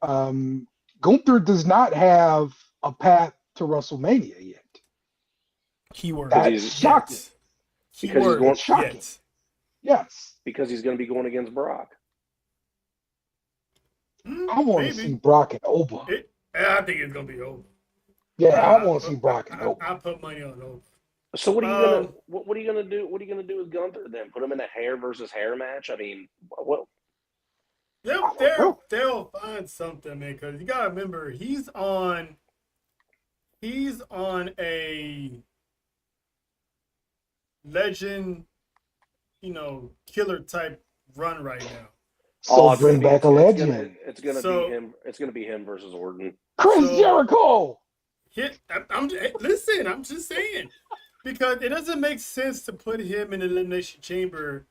Gunther does not have a path to WrestleMania yet. Keyword. That's shocking. Because he's going shocking. Yes. Because he's going to be going against Brock. I want to see Brock and Oba. I think it's going to be over. Yeah, I want to see Brock and Oba. I put money on Oba. So what are you gonna what are you gonna do? What are you gonna do with Gunther then? Put him in a hair versus hair match? I mean, what? They'll find something, man. Because you gotta remember, he's on a legend, killer type run right now. So bring back a legend. It's gonna be him. It's gonna be him versus Orton. Chris Jericho. I'm just saying. Because it doesn't make sense to put him in the Elimination Chamber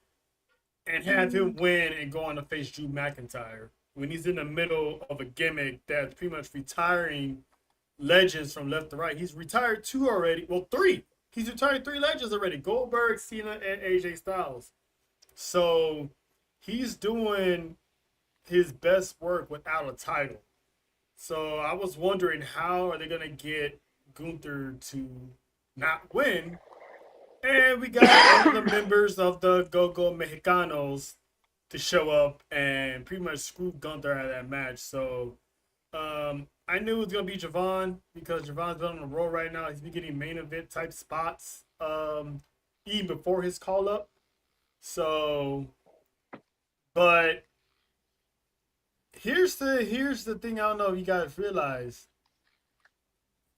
and have him win and go on to face Drew McIntyre when he's in the middle of a gimmick that's pretty much retiring legends from left to right. He's retired 2 already. Well, 3. He's retired 3 legends already. Goldberg, Cena, and AJ Styles. So he's doing his best work without a title. So I was wondering, how are they going to get Gunther to not win And we got one of the members of the Go-Go Mexicanos to show up and pretty much screw Gunther out of that match. So I knew it was gonna be Javon because Javon's been on a roll right now. He's been getting main event type spots even before his call up. So, but here's the thing. I don't know if you guys realize.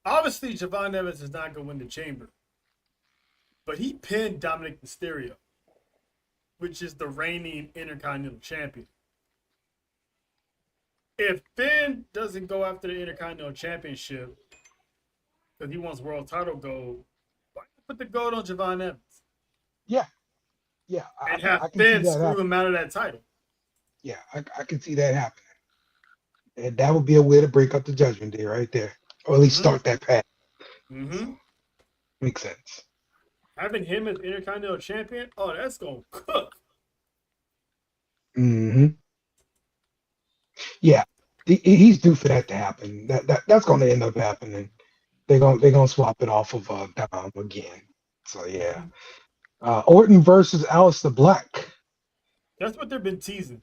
Obviously, Javon Evans is not gonna win the Chamber, but he pinned Dominic Mysterio, which is the reigning Intercontinental Champion. If Finn doesn't go after the Intercontinental Championship because he wants world title gold, why not put the gold on Javon Evans? Yeah. And have Finn screw him out of that title. Yeah, I can see that happening. And that would be a way to break up the Judgment Day right there. Or at least start that path. Mm-hmm. Makes sense. Having him as Intercontinental Champion, oh, that's going to cook. Mm-hmm. Yeah, he's due for that to happen. That's going to end up happening. They're gonna swap it off of Dom again. So yeah, Orton versus Aleister Black. That's what they've been teasing.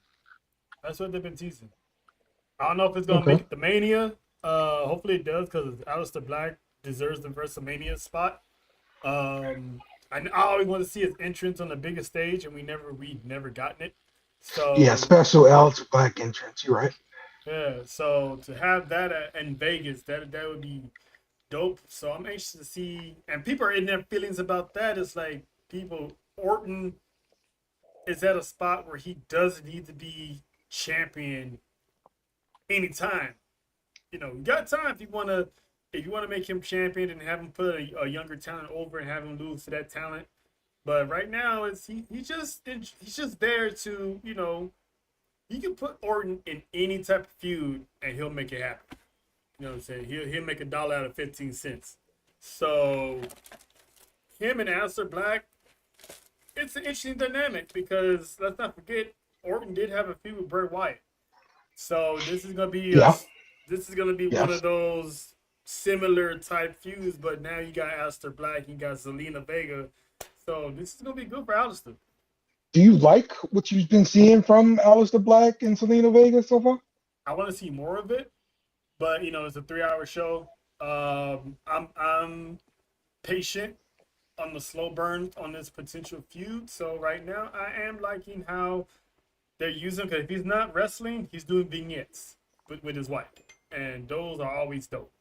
I don't know if it's gonna make it to Mania. Hopefully it does because Aleister Black deserves the WrestleMania spot. I always want to see his entrance on the biggest stage, and we never gotten it. So yeah, special Aleister Black entrance. You're right. Yeah, so to have that in Vegas, that would be dope. So I'm anxious to see, and people are in their feelings about that. It's like Orton is at a spot where he doesn't need to be champion anytime. You got time if you want to make him champion and have him put a younger talent over and have him lose to that talent. But right now, he's just there to you can put Orton in any type of feud and he'll make it happen. You know what I'm saying? He'll make $1 out of 15 cents. So him and Aleister Black, it's an interesting dynamic because let's not forget Orton did have a feud with Bray Wyatt. So this is gonna be one of those similar type feuds, but now you got Aleister Black, you got Zelina Vega. So this is gonna be good for Aleister. Do you like what you've been seeing from Aleister Black and Zelina Vega so far? I want to see more of it, but it's a 3-hour show. I'm patient on the slow burn on this potential feud. So right now, I am liking how they're using. Because if he's not wrestling, he's doing vignettes with his wife, and those are always dope.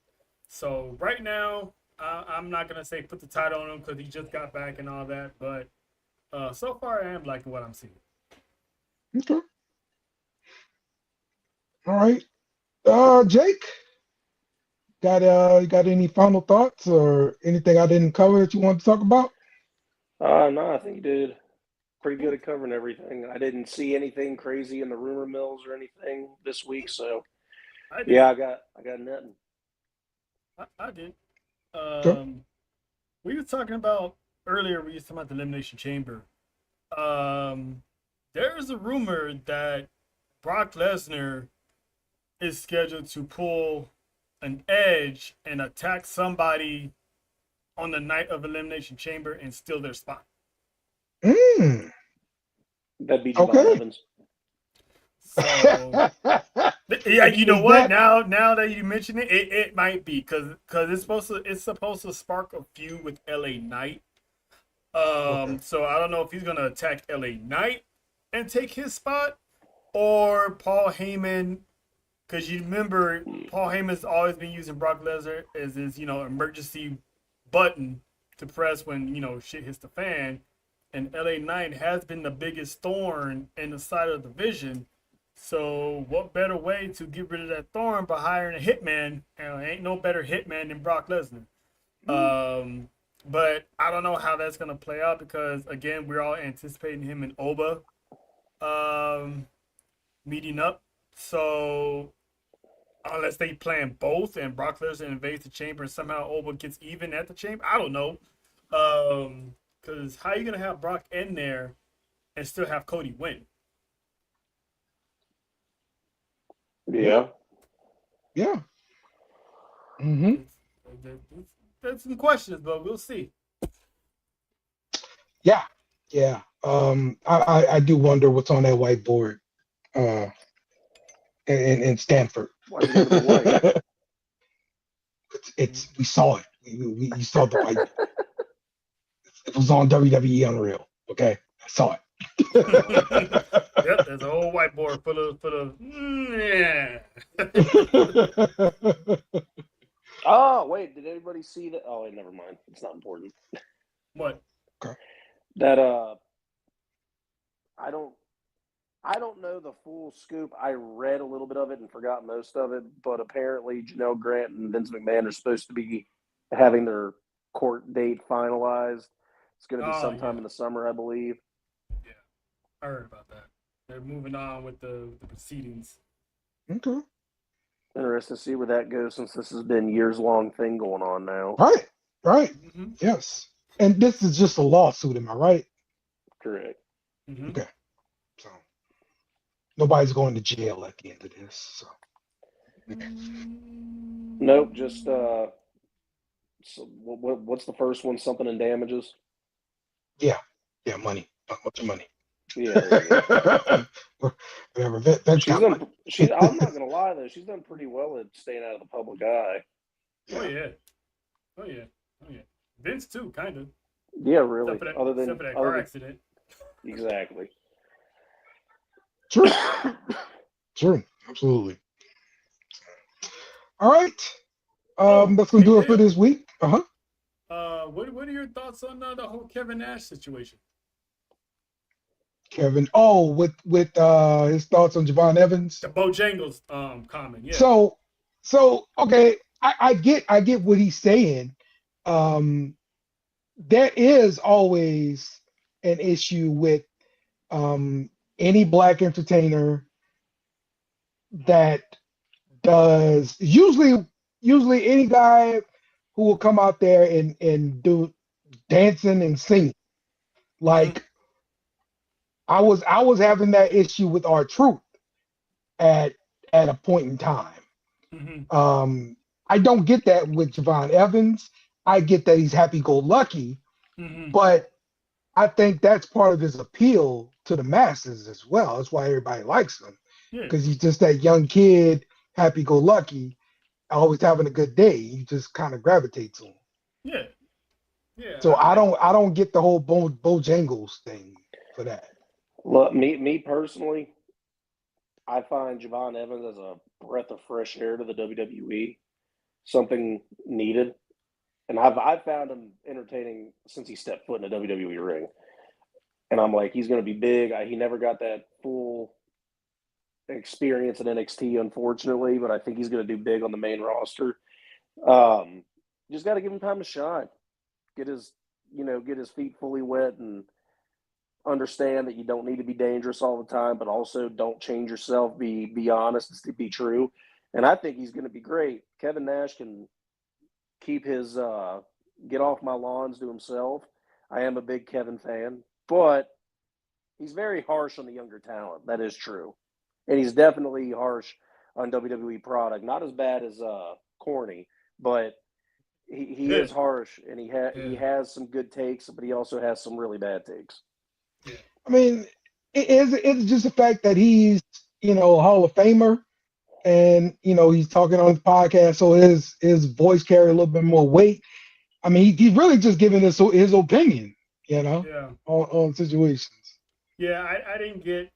So right now, I'm not gonna say put the title on him because he just got back and all that, but. So far, I am liking what I'm seeing. Okay. All right. Jake, got any final thoughts or anything I didn't cover that you want to talk about? No, I think you did pretty good at covering everything. I didn't see anything crazy in the rumor mills or anything this week, so I got nothing. I did. Okay. We were talking about. Earlier, we were talking about the Elimination Chamber. There is a rumor that Brock Lesnar is scheduled to pull an Edge and attack somebody on the night of Elimination Chamber and steal their spot. That'd be Javon Evans. So, yeah, you know what? Now that you mention it, it might be because it's supposed to spark a feud with LA Knight. So I don't know if he's gonna attack LA Knight and take his spot or Paul Heyman, because you remember Paul Heyman's always been using Brock Lesnar as his emergency button to press when shit hits the fan, and LA Knight has been the biggest thorn in the side of the division. So what better way to get rid of that thorn by hiring a hitman? Ain't no better hitman than Brock Lesnar. But I don't know how that's going to play out because, again, we're all anticipating him and Oba meeting up. So unless they plan both and Brock Lesnar invades the chamber and somehow Oba gets even at the chamber, I don't know. Because how are you going to have Brock in there and still have Cody win? Yeah. Mm-hmm. There's some questions, but we'll see. Yeah, yeah. I do wonder what's on that whiteboard in Stanford. Why's it got to be white? It's we saw it. You saw the white. It was on WWE Unreal. Okay, I saw it. Yep, there's a whole whiteboard full of yeah. Oh, wait, did anybody see that? Oh, wait, never mind. It's not important. What? That I don't know the full scoop. I read a little bit of it and forgot most of it, but apparently Janelle Grant and Vince McMahon are supposed to be having their court date finalized. It's going to be sometime in the summer, I believe. Yeah, I heard about that. They're moving on with the proceedings. Okay. Interesting to see where that goes, since this has been years-long thing going on now. Right. Mm-hmm. Yes. And this is just a lawsuit, am I right? Correct. Mm-hmm. Okay. So nobody's going to jail at the end of this. So. Nope. Just so what's the first one? Something in damages. Yeah. Money. A bunch of money. Yeah. Whatever. I'm not gonna lie though. She's done pretty well at staying out of the public eye. Oh yeah. Vince too, kind of. Yeah, really. Except for that car accident. Exactly. True. Absolutely. All right. That's gonna do it for this week. What are your thoughts on the whole Kevin Nash situation? Kevin. With his thoughts on Javon Evans. The Bojangles comment. Yeah. So okay, I get what he's saying. There is always an issue with any black entertainer that does usually any guy who will come out there and do dancing and singing. Like I was having that issue with R-Truth at a point in time. Mm-hmm. I don't get that with Javon Evans. I get that he's happy-go-lucky, but I think that's part of his appeal to the masses as well. That's why everybody likes him, because he's just that young kid, happy-go-lucky, always having a good day. You just kind of gravitate to him. Yeah. So I don't get the whole Bojangles thing for that. Look, me personally, I find Javon Evans as a breath of fresh air to the WWE, something needed. And I've found him entertaining since he stepped foot in a WWE ring. And I'm like, he's going to be big. He never got that full experience in NXT, unfortunately, but I think he's going to do big on the main roster. Just got to give him time to shine, get his feet fully wet, and understand that you don't need to be dangerous all the time, but also don't change yourself. Be honest, be true. And I think he's going to be great. Kevin Nash can keep his get off my lawns to himself. I am a big Kevin fan, but he's very harsh on the younger talent. That is true. And he's definitely harsh on WWE product. Not as bad as Corny, but he is harsh, and he has some good takes, but he also has some really bad takes. I mean, it's just the fact that he's, a Hall of Famer, and, he's talking on his podcast, so his voice carry a little bit more weight. I mean, he's really just giving his opinion, on situations. Yeah, I didn't get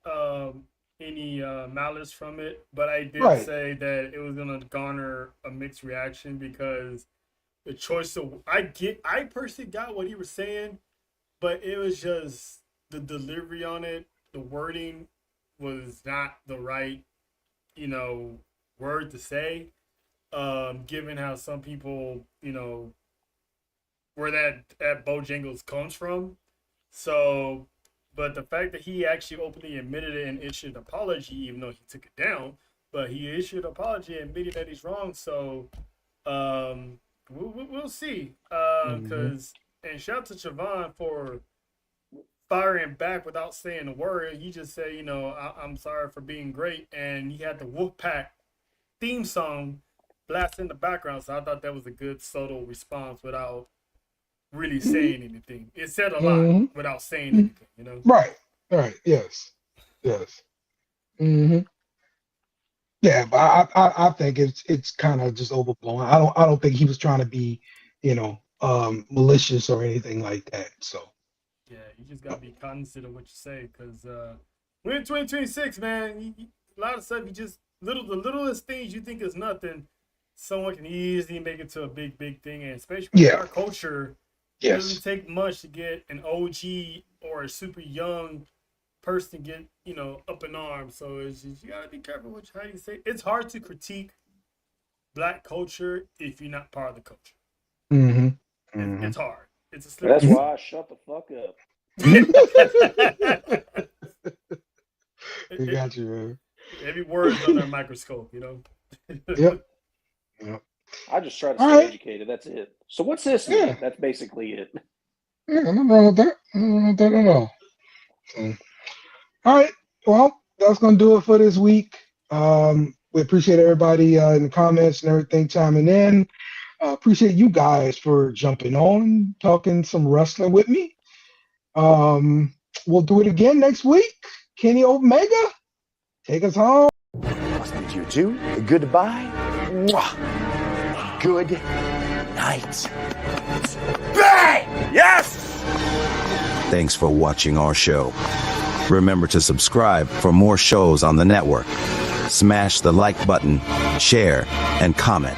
any malice from it, but I did say that it was going to garner a mixed reaction, because the choice of I personally got what he was saying, but it was just the delivery on it, the wording was not the right, word to say, given how some people, where that Bojangles comes from. So, but the fact that he actually openly admitted it and issued an apology, even though he took it down, but he issued an apology admitting that he's wrong. So, we'll see. And shout out to Siobhan for firing back without saying a word. He just said, I'm sorry for being great. And he had the Wolfpack theme song blast in the background. So I thought that was a good, subtle response without, really saying anything. It said a lot without saying anything, you know? Right. Yes. Yeah, but I think it's kind of just overblown. I don't think he was trying to be, malicious or anything like that. So yeah, you just gotta be cognizant of what you say, because we're in 2026, man. A lot of stuff you just the littlest things you think is nothing, someone can easily make it to a big thing, and especially with our culture. It doesn't take much to get an OG or a super young person get up in arms. So it's just, you gotta be careful how you say. It's hard to critique Black culture if you're not part of the culture. It's hard. It's a slippery. That's why I shut the fuck up. We got you, man. Every word is under a microscope, Yep. I just try to stay educated. That's it. So what's this? Yeah. That's basically it. Yeah, nothing wrong with that. Nothing wrong with that at all. So, all right. Well, that's gonna do it for this week. We appreciate everybody in the comments and everything chiming in. Appreciate you guys for jumping on, talking some wrestling with me. We'll do it again next week. Kenny Omega, take us home. Nice to meet you too. Goodbye. Mwah. Good night. Bang! Yes! Thanks for watching our show. Remember to subscribe for more shows on the network. Smash the like button, share, and comment.